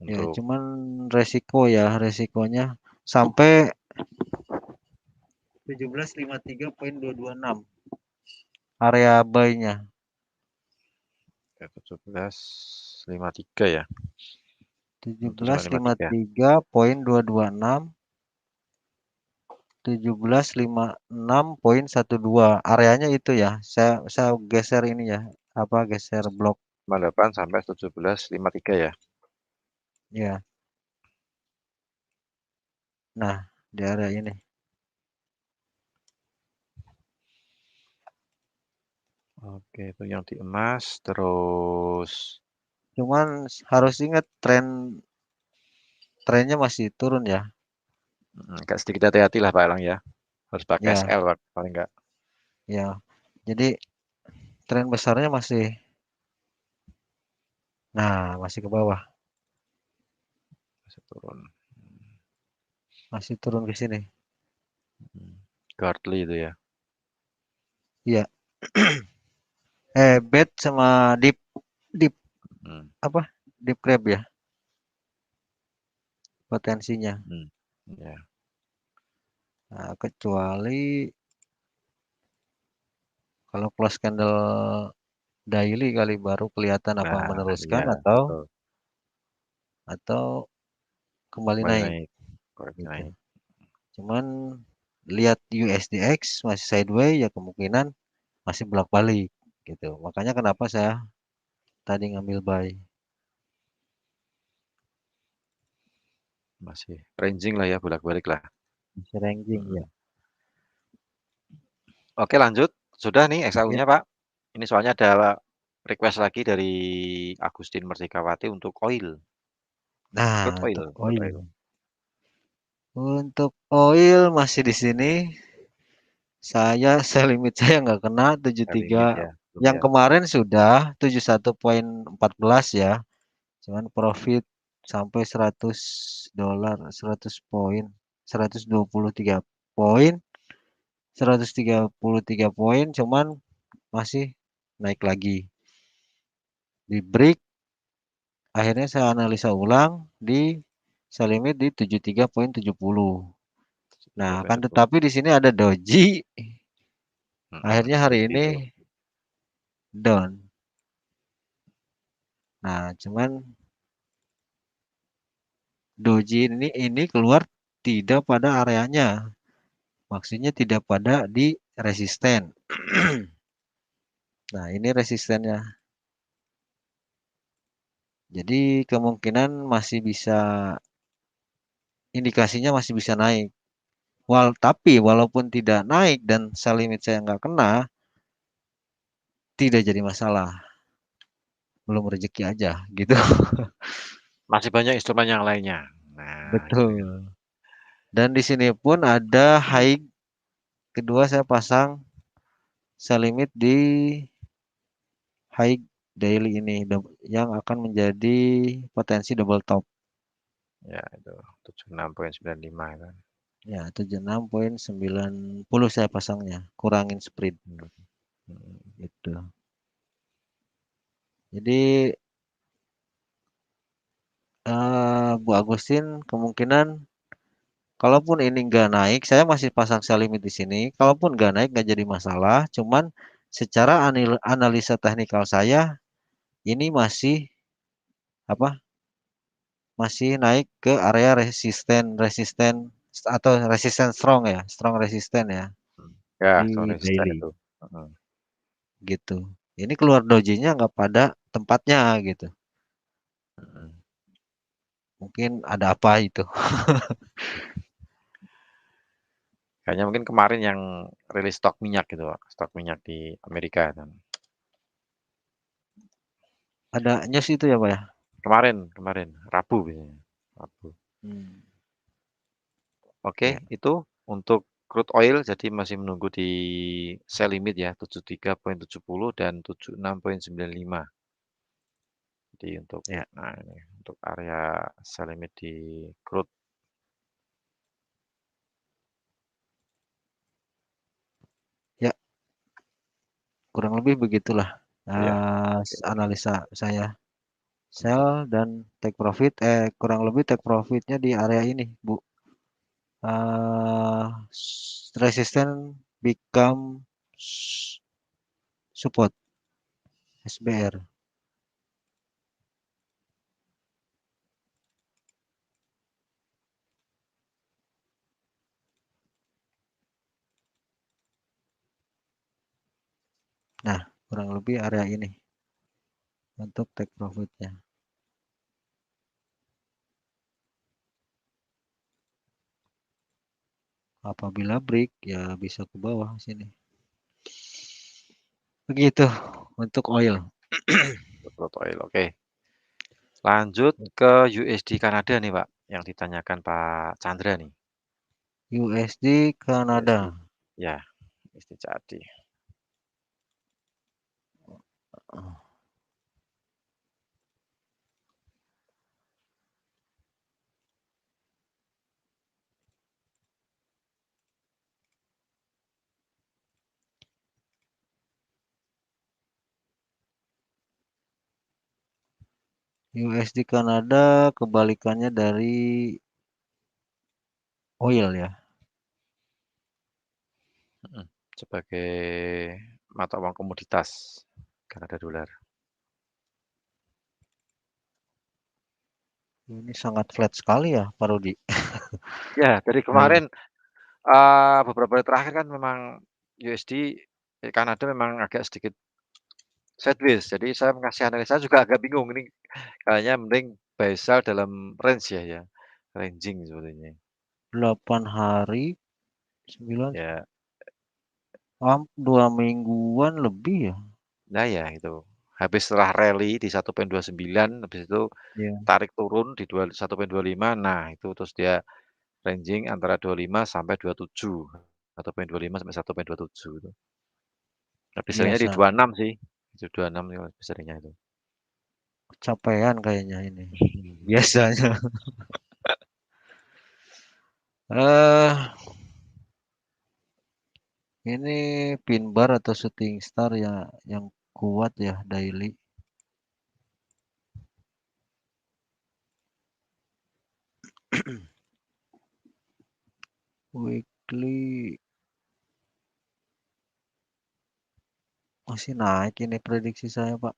Ya, untuk cuman resikonya sampai 1753,226 area buy-nya. 17,53 ya, untuk sampai 53. 1753,226, 1756,12. Areanya itu ya. Saya geser ini ya. Apa geser blok 58 sampai 17,53 ya. ya. Nah, di area ini. Oke, itu yang di emas, terus Cuman harus ingat trennya masih turun ya. agak sedikit hati-hati lah Pak Lang ya. Harus pakai Ya, SL Pak, paling enggak ya. Jadi tren besarnya masih ke bawah, bisa turun. masih turun ke sini. Gartley itu ya. Iya. Bet sama deep Hmm. apa? Deep crab ya potensinya. Hmm. Ya. Nah, kecuali kalau close candle daily kali baru kelihatan apa Nah, meneruskan iya atau betul. kembali Kembali naik naik, koreksi gitu. naik. Cuman lihat USDX masih sideways ya kemungkinan masih bolak-balik gitu. Makanya kenapa saya tadi ngambil buy. masih ranging lah ya, bolak-balik lah. masih ranking ya. Mhm. Oke lanjut, sudah nih Ya. SKU-nya Pak. Ini soalnya ada request lagi dari Agustin Mertikawati untuk oil, Nah, crude untuk oil crude oil. oil. Untuk oil masih di sini. Saya limit saya nggak kena Limit 73. ya, belum Yang ya? kemarin sudah 71,14 ya. Cuman profit sampai 100 dolar, 100 poin, 123 poin, 133 poin, cuman masih naik lagi. Di break, akhirnya saya analisa ulang di saya limit di 73,70. Nah, kan 73,70. tetapi di sini ada doji. Akhirnya hari Seperti ini itu. down. Nah, cuman doji ini keluar tidak pada areanya. Maksudnya tidak pada di resisten. Nah, ini resistennya. Jadi kemungkinan masih bisa indikasinya masih bisa naik. Tapi walaupun tidak naik dan sell limit saya nggak kena, tidak jadi masalah. Belum rezeki aja gitu. Masih banyak instrumen yang lainnya. Nah, gitu ya. Betul. Dan di sini pun ada high kedua saya pasang sell limit di high daily ini yang akan menjadi potensi double top. Ya, itu 76,95 kan. Ya, 76,90 saya pasangnya, kurangin spread Hmm, mhm. gitu. Jadi Bu Agustin kemungkinan kalaupun ini nggak naik, saya masih pasang sell limit di sini. Kalaupun nggak naik nggak jadi masalah. Cuman secara analisa teknikal saya ini masih apa? Masih naik ke area resisten resisten atau resisten strong ya, strong resisten ya Ya, di soal resisten daily itu. Heeh, gitu. Ini keluar dojinya nggak pada tempatnya gitu. mhm. Mungkin ada apa itu? Kayaknya mungkin kemarin yang rilis stok minyak gitu, Pak, stok minyak di Amerika kan. Ada news itu ya, Pak ya? Kemarin kemarin, Rabu biasanya, Rabu. Hmm, Oke, ya, itu untuk crude oil jadi masih menunggu di sell limit ya, 73,70 dan 76,95. Jadi untuk ya, nah ini, untuk area sell limit di crude, ya, kurang lebih begitulah iya, oke deh. analisa saya. Mhm, Sell dan take profit, kurang lebih take profitnya di area ini, Bu. Resisten become support SBR. Nah, kurang lebih area ini untuk take profitnya. Apabila break, ya bisa ke bawah sini. Begitu untuk oil. untuk crude oil, oke. Lanjut ke USD Kanada nih, Pak, yang ditanyakan Pak Chandra nih. USD USD, Kanada. ya, USD CAD. USD Kanada kebalikannya dari oil ya. Mhm, sebagai mata uang komoditas Kanada dolar. Ini sangat flat sekali ya, Pak Rudi. Ya, dari Nah, kemarin, beberapa hari terakhir kan memang USD Kanada memang agak sedikit sideways, jadi saya mengasih analisa juga agak bingung ini kayaknya mending buy sell dalam range ya. ranging sebetulnya. 8 hari, 9, Ya, 2 mingguan lebih ya. nah ya itu. Habis setelah rally di 1,29, habis itu Ya, tarik turun di 1,25. Nah, itu terus dia ranging antara 25 sampai 27. 1,25 sampai 1,27 itu. Lebih seringnya di biasa. 26 sih. Itu 26 nih lebih seringnya itu. Kecapean kayaknya ini. Biasanya. Eh, ini pin bar atau shooting star ya yang kuat ya daily. Weekly masih naik ini prediksi saya, Pak.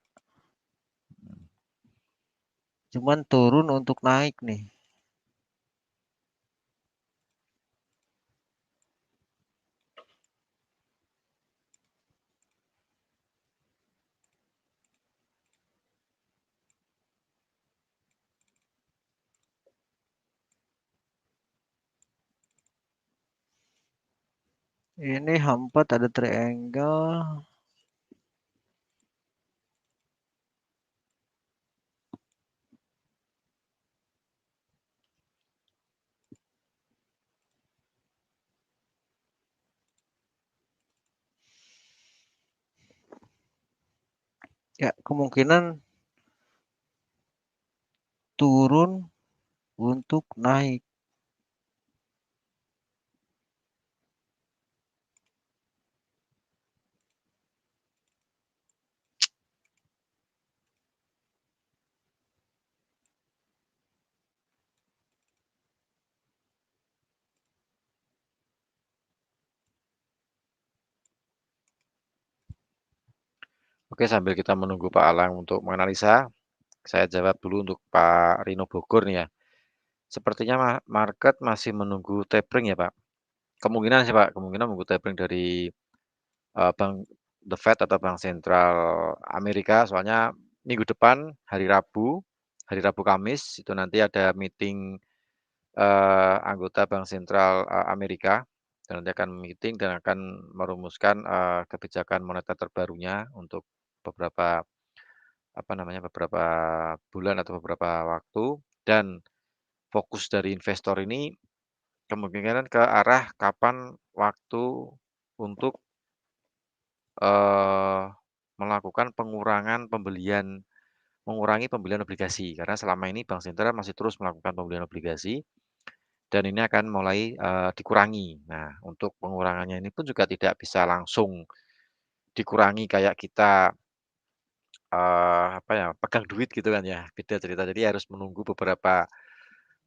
Cuman turun untuk naik nih. Ini H4 ada triangle. Ya, kemungkinan turun untuk naik. Oke, sambil kita menunggu Pak Alang untuk menganalisa, saya jawab dulu untuk Pak Rino Bogor nih ya. Sepertinya market masih menunggu tapering ya Pak. Kemungkinan sih Pak, kemungkinan menunggu tapering dari Bank The Fed atau Bank Sentral Amerika. Soalnya minggu depan hari Rabu Kamis itu nanti ada meeting anggota Bank Sentral Amerika. Dan nanti akan meeting dan akan merumuskan kebijakan moneter terbarunya untuk beberapa beberapa bulan atau beberapa waktu dan fokus dari investor ini kemungkinan ke arah kapan waktu untuk, eee, melakukan mengurangi pembelian obligasi. Karena selama ini bank sentral masih terus melakukan pembelian obligasi dan ini akan mulai, dikurangi. Nah, untuk pengurangannya ini pun juga tidak bisa langsung dikurangi kayak kita pegang duit gitu kan ya, beda cerita. Jadi harus menunggu beberapa,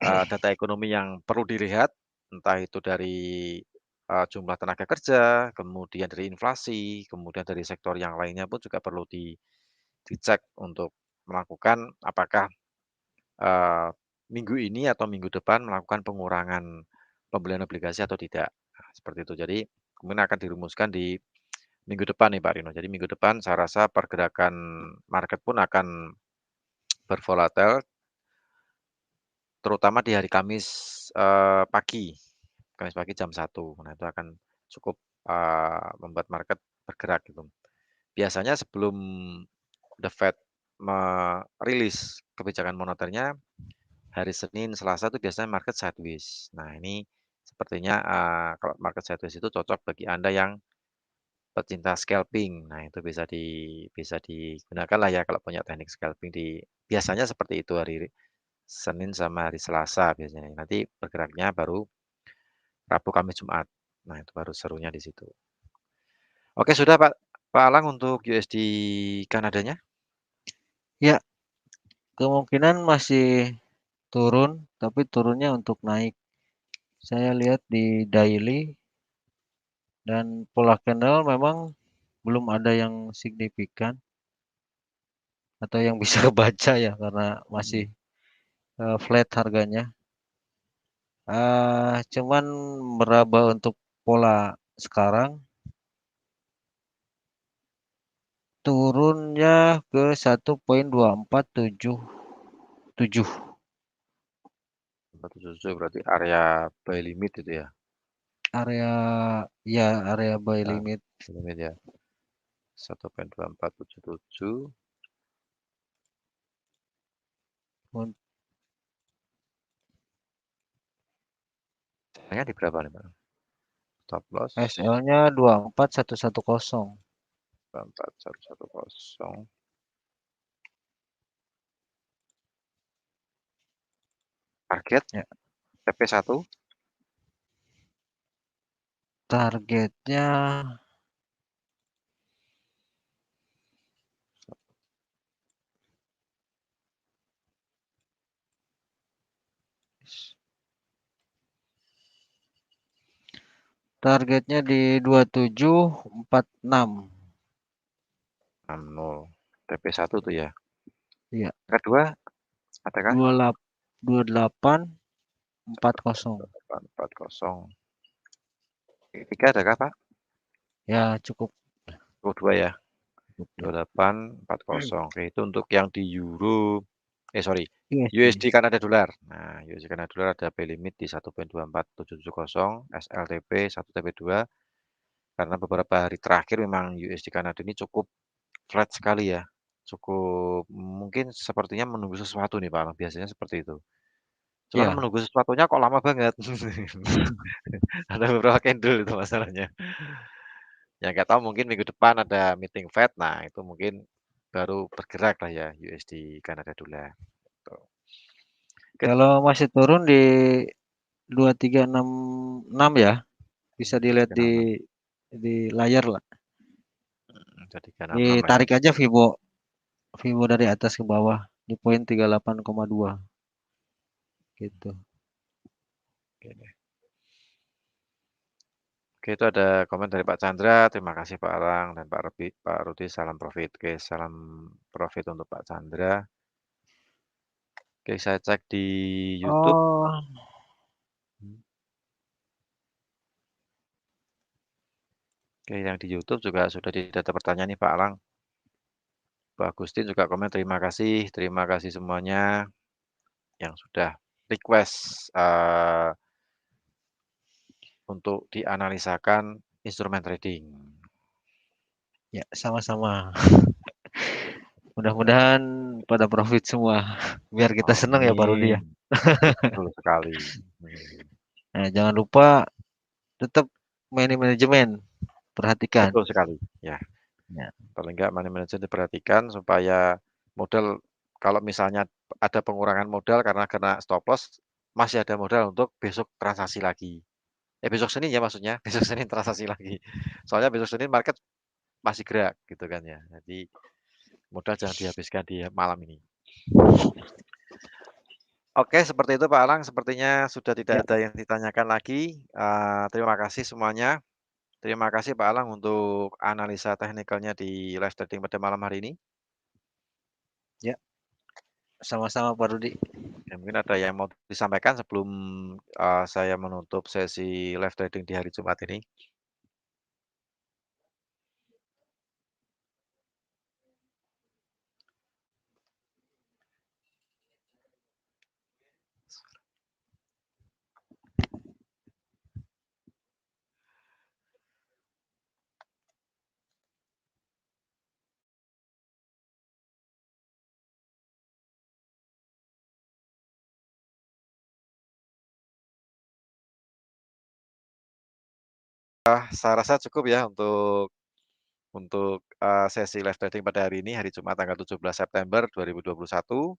data ekonomi yang perlu dilihat, entah itu dari, jumlah tenaga kerja, kemudian dari inflasi, kemudian dari sektor yang lainnya pun juga perlu dicek untuk melakukan apakah, eee, minggu ini atau minggu depan melakukan pengurangan pembelian obligasi atau tidak. Nah, seperti itu. Jadi kemudian akan dirumuskan di minggu depan nih Pak Rino. Jadi minggu depan saya rasa pergerakan market pun akan bervolatil, terutama di hari Kamis, Kamis pagi jam 1. Nah, itu akan cukup, membuat market bergerak gitu. Biasanya sebelum The Fed merilis kebijakan moneternya, hari Senin, Selasa itu biasanya market sideways. Nah, ini sepertinya, kalau market sideways itu cocok bagi Anda yang pecinta scalping. Nah, itu bisa digunakan lah ya kalau punya teknik scalping biasanya seperti itu hari Senin sama hari Selasa biasanya. Nanti bergeraknya baru Rabu, Kamis, Jumat. Nah, itu baru serunya di situ. Oke, sudah Pak Alang untuk USD Kanadanya? Ya, kemungkinan masih turun, tapi turunnya untuk naik. Saya lihat di daily dan pola candle memang belum ada yang signifikan atau yang bisa kebaca ya karena masih Mhm. flat harganya. Cuman meraba untuk pola sekarang turunnya ke 1,2477. 1,477 berarti area buy limit itu ya? Area ya area buy Nah, limit. limit ya. 1,2477. Un- Tengahnya di berapa nih, Pak? Stop loss SL-nya 24110. 24110. Target Ya, TP1 targetnya targetnya di 2746. 60. TP1 tuh ya. Iya, Kedua, ada kah? 2840. 840. Ketiga ada kah, Pak? Ya, cukup. Oh, dua ya. Cukup ya. 2840. Oke, itu untuk yang di euro. Sorry. USD USD. Kanada dolar. Nah, USD Kanada dolar ada pay limit di 1,24770, SLTP 1TP2. Karena beberapa hari terakhir memang USD Kanada ini cukup flat sekali ya. Cukup mungkin sepertinya menunggu sesuatu nih Pak. Biasanya seperti itu. Cuman Ya, menunggu sesuatunya kok lama banget. Ada beberapa candle itu masalahnya. Ya nggak tahu mungkin minggu depan ada meeting Fed. Nah, itu mungkin baru bergerak lah ya USD Kanada dolar. Tuh. Oke, kalau masih turun di 2366 ya, bisa dilihat 366. di layar lah. Jadi 366 ya. Ditarik aja Vivo dari atas ke bawah di poin 38,2 gitu. Oke deh. Oke, itu ada komen dari Pak Chandra. Terima kasih Pak Arang dan Pak Rudi. Pak Rudi, salam profit. Oke, salam profit untuk Pak Chandra. Oke, saya cek di YouTube. Oh, Oke, yang di YouTube juga sudah ada pertanyaan nih Pak Alang. Pak Agustin juga komen terima kasih semuanya yang sudah request untuk dianalisakan instrumen trading. ya sama-sama. Ya, Mudah-mudahan pada profit semua. Biar kita senang ya Pak Rudi ya. amin. Betul sekali. Hmm. Nah, jangan lupa tetap manajemen, perhatikan. Betul sekali. Ya, Ya, paling nggak money manager diperhatikan supaya modal kalau misalnya ada pengurangan modal karena kena stop loss, masih ada modal untuk besok transaksi lagi. Besok Senin ya maksudnya, besok Senin transaksi lagi. Soalnya besok Senin market masih gerak gitu kan ya. Jadi modal jangan dihabiskan di malam ini. Oke, seperti itu Pak Alang. Sepertinya sudah tidak ya, ada yang ditanyakan lagi. Terima kasih semuanya. Terima kasih Pak Alang untuk analisa teknikalnya di live trading pada malam hari ini. ya, sama-sama Pak Rudi. Ya, mungkin ada yang mau disampaikan sebelum saya menutup sesi live trading di hari Jumat ini. Saya rasa cukup ya untuk sesi live trading pada hari ini, hari Jumat tanggal 17 September 2021.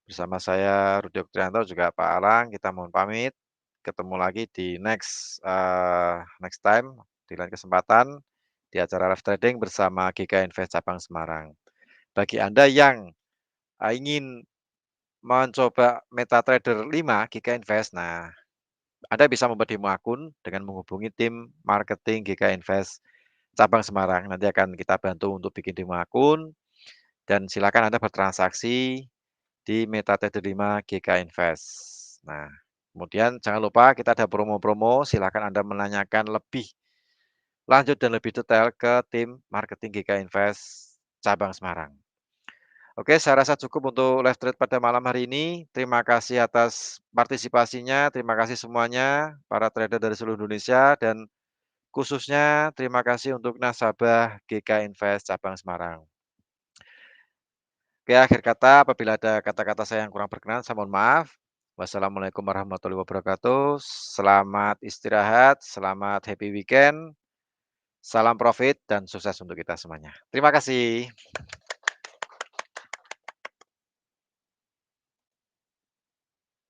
Bersama saya Rudi Oktrianto juga Pak Alang, kita mohon pamit. Ketemu lagi di next time di lain kesempatan di acara live trading bersama GK Invest Cabang Semarang. Bagi Anda yang ingin mencoba MetaTrader 5 GK Invest, nah Anda bisa membuat demo akun dengan menghubungi tim marketing GK Invest Cabang Semarang. Nanti akan kita bantu untuk bikin demo akun dan silakan Anda bertransaksi di MetaTrader 5 GK Invest. Nah, kemudian jangan lupa kita ada promo-promo, silakan Anda menanyakan lebih lanjut dan lebih detail ke tim marketing GK Invest Cabang Semarang. Oke, saya rasa cukup untuk live trade pada malam hari ini. Terima kasih atas partisipasinya, terima kasih semuanya, para trader dari seluruh Indonesia, dan khususnya terima kasih untuk nasabah GK Invest cabang Semarang. Oke, akhir kata apabila ada kata-kata saya yang kurang berkenan, saya mohon maaf. Wassalamualaikum warahmatullahi wabarakatuh. Selamat istirahat, selamat happy weekend, salam profit dan sukses untuk kita semuanya. Terima kasih.